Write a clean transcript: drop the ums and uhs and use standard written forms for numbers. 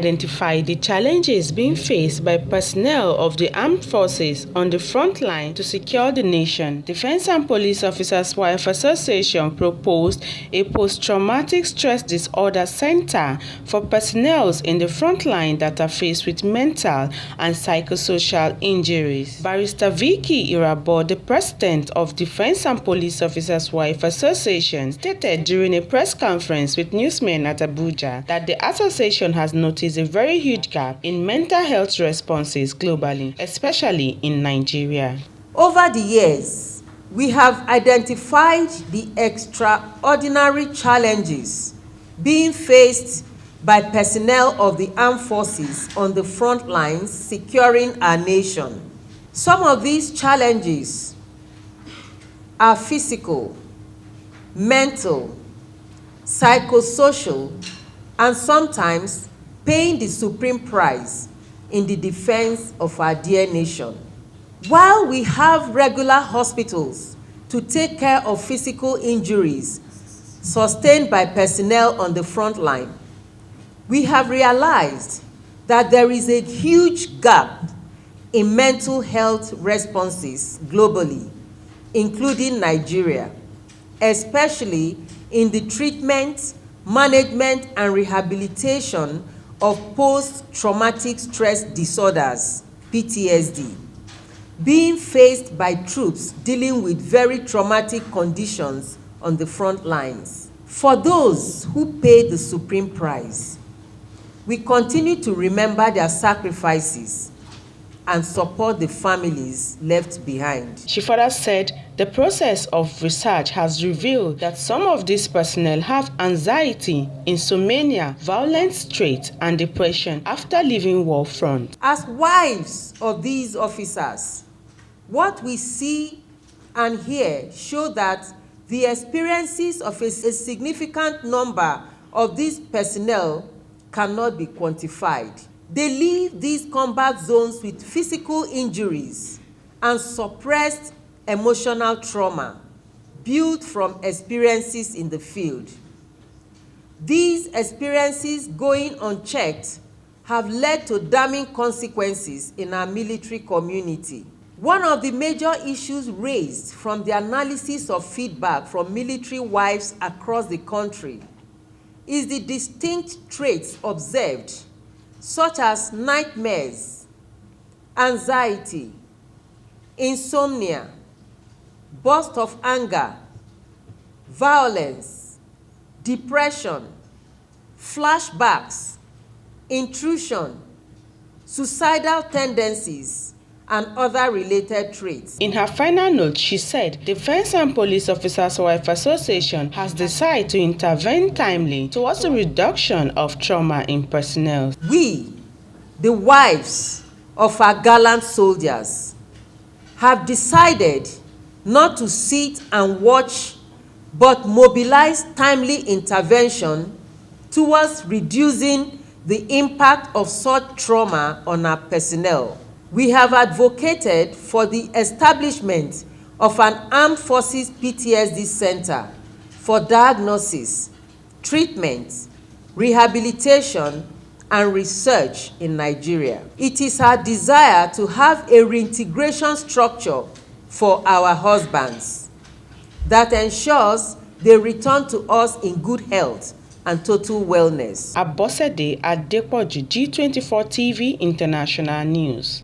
identified the challenges being faced by personnel of the armed forces on the front line to secure the nation, Defense and Police Officers' Wife Association proposed a post-traumatic stress disorder center for personnel in the front line that are faced with mental and psychosocial injuries. Barrister Vicky Irabo, the president of Defense and Police Officers' Wife Association, stated during a press conference with newsmen at Abuja that the association has noticed a very huge gap in mental health responses globally, especially in Nigeria. Over the years, we have identified the extraordinary challenges being faced by personnel of the armed forces on the front lines securing our nation. Some of these challenges are physical, mental, psychosocial, and sometimes paying the supreme price in the defense of our dear nation. While we have regular hospitals to take care of physical injuries sustained by personnel on the front line, we have realized that there is a huge gap in mental health responses globally, including Nigeria, especially in the treatment, management, and rehabilitation of post-traumatic stress disorders, PTSD, being faced by troops dealing with very traumatic conditions on the front lines. For those who paid the supreme price, we continue to remember their sacrifices and support the families left behind. She further said the process of research has revealed that some of these personnel have anxiety, insomnia, violent traits, and depression after leaving war front. As wives of these officers, what we see and hear show that the experiences of a significant number of these personnel cannot be quantified. They leave these combat zones with physical injuries and suppressed emotional trauma built from experiences in the field. These experiences going unchecked have led to damning consequences in our military community. One of the major issues raised from the analysis of feedback from military wives across the country is the distinct traits observed, such as nightmares, anxiety, insomnia, burst of anger, violence, depression, flashbacks, intrusion, suicidal tendencies, and other related traits. In her final note, she said, Defense and Police Officers' Wife Association has decided to intervene timely towards the reduction of trauma in personnel. We, the wives of our gallant soldiers, have decided not to sit and watch, but mobilize timely intervention towards reducing the impact of such trauma on our personnel. We have advocated for the establishment of an Armed Forces PTSD Center for diagnosis, treatment, rehabilitation, and research in Nigeria. It is our desire to have a reintegration structure for our husbands that ensures they return to us in good health and total wellness. Abosede Adepoju, G24 TV International News.